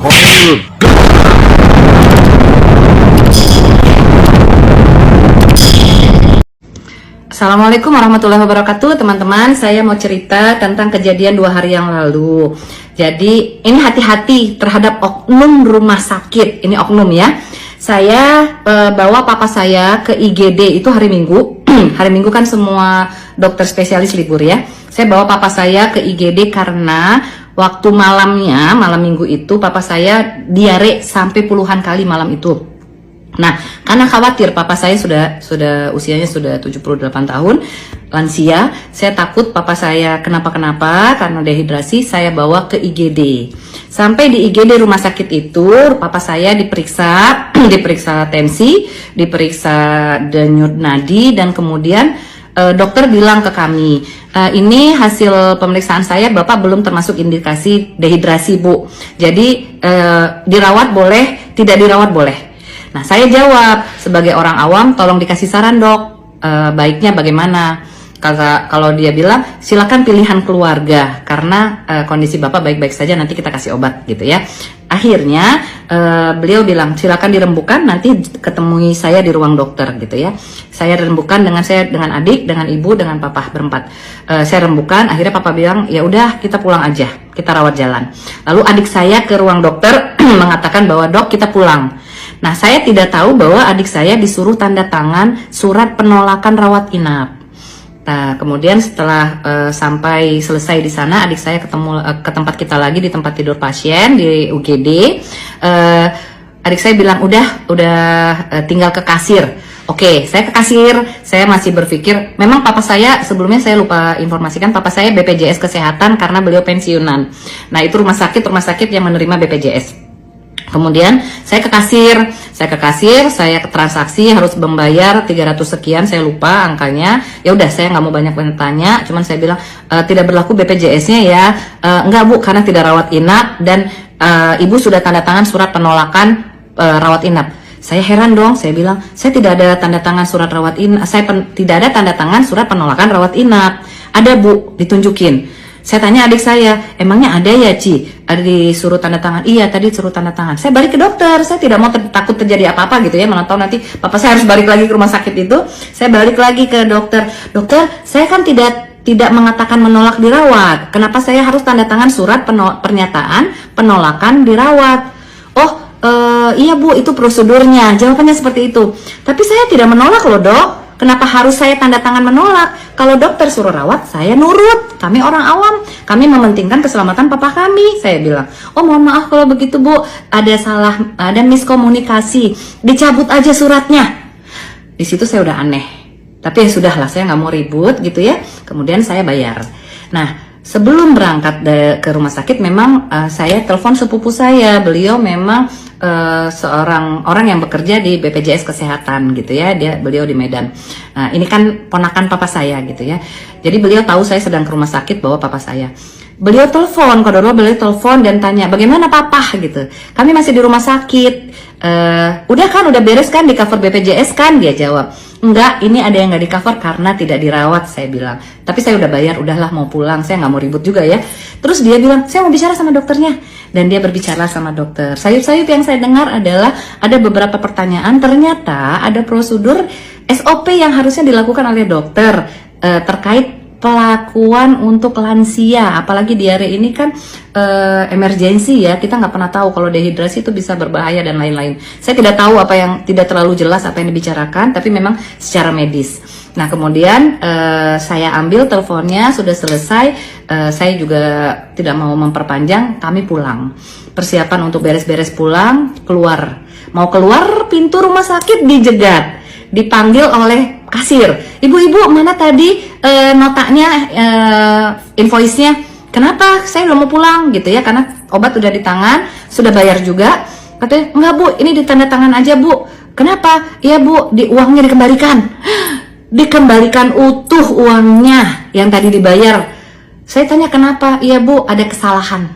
Assalamualaikum warahmatullahi wabarakatuh, teman-teman. Saya mau cerita tentang kejadian 2 hari yang lalu. Jadi ini hati-hati terhadap oknum rumah sakit. Ini oknum ya. Saya bawa papa saya ke IGD itu hari Minggu. Hari Minggu kan semua dokter spesialis libur ya. Saya bawa papa saya ke IGD karena waktu malamnya, malam Minggu itu papa saya diare sampai puluhan kali malam itu. Nah, karena khawatir papa saya sudah usianya sudah 78 tahun, lansia, saya takut papa saya kenapa-kenapa karena dehidrasi, saya bawa ke IGD. Sampai di IGD rumah sakit itu, papa saya diperiksa, diperiksa tensi, diperiksa denyut nadi, dan kemudian dokter bilang ke kami, ini hasil pemeriksaan saya, bapak belum termasuk indikasi dehidrasi, Bu. Jadi dirawat boleh, tidak dirawat boleh. Nah, saya jawab sebagai orang awam, tolong dikasih saran dok, baiknya bagaimana? Kalau dia bilang silakan pilihan keluarga karena kondisi bapak baik-baik saja, nanti kita kasih obat gitu ya. Akhirnya beliau bilang silakan dirembukan, nanti ketemui saya di ruang dokter gitu ya. Saya rembukan dengan adik, dengan ibu, dengan papa berempat. Saya rembukan, akhirnya papa bilang ya udah kita pulang aja, kita rawat jalan. Lalu adik saya ke ruang dokter mengatakan bahwa dok kita pulang. Nah, saya tidak tahu bahwa adik saya disuruh tanda tangan surat penolakan rawat inap. Nah, kemudian setelah sampai selesai di sana, adik saya ketemu ke tempat kita lagi di tempat tidur pasien di UGD. Adik saya bilang udah tinggal ke kasir. Oke, saya ke kasir. Saya masih berpikir, memang papa saya sebelumnya saya lupa informasikan, papa saya BPJS Kesehatan karena beliau pensiunan. Nah, itu rumah sakit yang menerima BPJS. Kemudian saya ke kasir, saya ke transaksi harus membayar 300 sekian, saya lupa angkanya. Ya udah, saya nggak mau banyak tanya, cuman saya bilang tidak berlaku BPJS-nya ya. Enggak Bu, karena tidak rawat inap dan ibu sudah tanda tangan surat penolakan rawat inap. Saya heran dong, saya bilang saya tidak ada tanda tangan surat rawat inap, tidak ada tanda tangan surat penolakan rawat inap. Ada Bu, ditunjukin. Saya tanya adik saya, emangnya ada ya Ci? Ada disuruh tanda tangan? Iya, tadi suruh tanda tangan. Saya balik ke dokter, saya tidak mau takut terjadi apa-apa gitu ya. Mana tahu nanti papa saya harus balik lagi ke rumah sakit itu. Saya balik lagi ke dokter. Dokter, saya kan tidak mengatakan menolak dirawat. Kenapa saya harus tanda tangan surat pernyataan penolakan dirawat? Oh, iya Bu, itu prosedurnya. Jawabannya seperti itu. Tapi saya tidak menolak loh dok. Kenapa harus saya tanda tangan menolak? Kalau dokter suruh rawat, saya nurut. Kami orang awam, kami mementingkan keselamatan papa kami. Saya bilang, oh mohon maaf kalau begitu Bu, ada miskomunikasi. Dicabut aja suratnya. Di situ saya udah aneh. Tapi ya sudahlah, saya nggak mau ribut gitu ya. Kemudian saya bayar. Nah, sebelum berangkat ke rumah sakit, memang saya telepon sepupu saya. Beliau memang seorang orang yang bekerja di BPJS Kesehatan gitu ya, beliau di Medan. Nah, ini kan ponakan papa saya gitu ya. Jadi beliau tahu saya sedang ke rumah sakit bawa papa saya. Beliau telepon, beliau telepon dan tanya bagaimana papa gitu. Kami masih di rumah sakit. Udah beres kan di cover BPJS kan? Dia jawab. Enggak, ini ada yang nggak di cover karena tidak dirawat, saya bilang. Tapi saya udah bayar, udahlah mau pulang, saya nggak mau ribut juga ya. Terus dia bilang, saya mau bicara sama dokternya. Dan dia berbicara sama dokter. Sayup-sayup yang saya dengar adalah ada beberapa pertanyaan, ternyata ada prosedur SOP yang harusnya dilakukan oleh dokter terkait pelakuan untuk lansia, apalagi diare ini kan emergensi ya, kita nggak pernah tahu kalau dehidrasi itu bisa berbahaya dan lain-lain. Saya tidak tahu apa yang tidak terlalu jelas apa yang dibicarakan, tapi memang secara medis. Nah kemudian saya ambil teleponnya, sudah selesai, saya juga tidak mau memperpanjang, kami pulang. Persiapan untuk beres-beres pulang, mau keluar pintu rumah sakit dijegat, dipanggil oleh kasir. Ibu-ibu mana tadi notanya, invoice-nya? Kenapa? Saya belum mau pulang gitu ya, karena obat udah di tangan, sudah bayar juga. Katanya, enggak Bu, ini ditanda tangan aja Bu. Kenapa? Iya Bu, uangnya dikembalikan. Dikembalikan utuh uangnya yang tadi dibayar. Saya tanya kenapa? Iya Bu, ada kesalahan.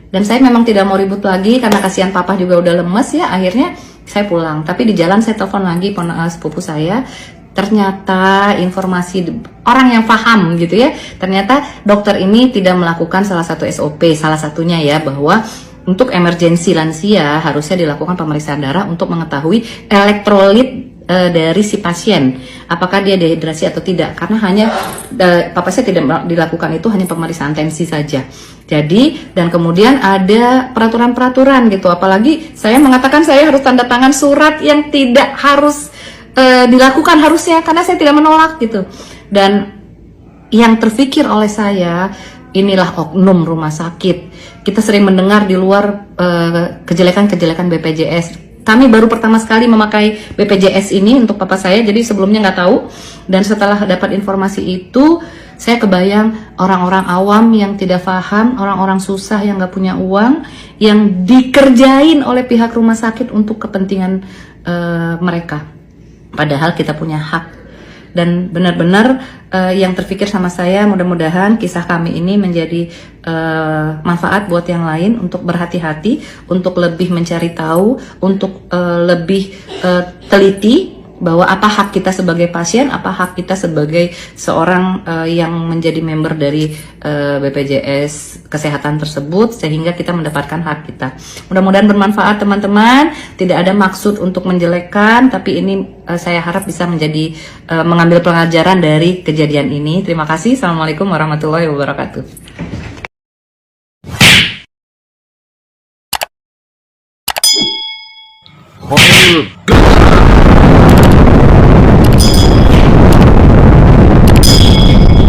Dan saya memang tidak mau ribut lagi karena kasihan papa juga udah lemes ya. Akhirnya saya pulang. Tapi di jalan saya telepon lagi sepupu saya. Ternyata informasi orang yang paham gitu ya, ternyata dokter ini tidak melakukan salah satu SOP, salah satunya ya bahwa untuk emergensi lansia harusnya dilakukan pemeriksaan darah untuk mengetahui elektrolit dari si pasien, apakah dia dehidrasi atau tidak, karena hanya papa saya tidak dilakukan itu hanya pemeriksaan tensi saja. Jadi, dan kemudian ada peraturan-peraturan gitu, apalagi saya mengatakan saya harus tanda tangan surat yang tidak harus dilakukan harusnya, karena saya tidak menolak gitu. Dan yang terfikir oleh saya, inilah oknum rumah sakit. Kita sering mendengar di luar kejelekan-kejelekan BPJS. Kami baru pertama sekali memakai BPJS ini untuk papa saya, jadi sebelumnya nggak tahu. Dan setelah dapat informasi itu, saya kebayang orang-orang awam yang tidak paham, orang-orang susah yang nggak punya uang, yang dikerjain oleh pihak rumah sakit untuk kepentingan mereka. Padahal kita punya hak. Dan benar-benar yang terpikir sama saya, mudah-mudahan kisah kami ini menjadi manfaat buat yang lain untuk berhati-hati, untuk lebih mencari tahu, untuk lebih teliti bahwa apa hak kita sebagai pasien, apa hak kita sebagai seorang yang menjadi member dari BPJS kesehatan tersebut, sehingga kita mendapatkan hak kita. Mudah-mudahan bermanfaat teman-teman, tidak ada maksud untuk menjelekkan, tapi ini saya harap bisa menjadi mengambil pelajaran dari kejadian ini. Terima kasih. Assalamualaikum warahmatullahi wabarakatuh. Holger.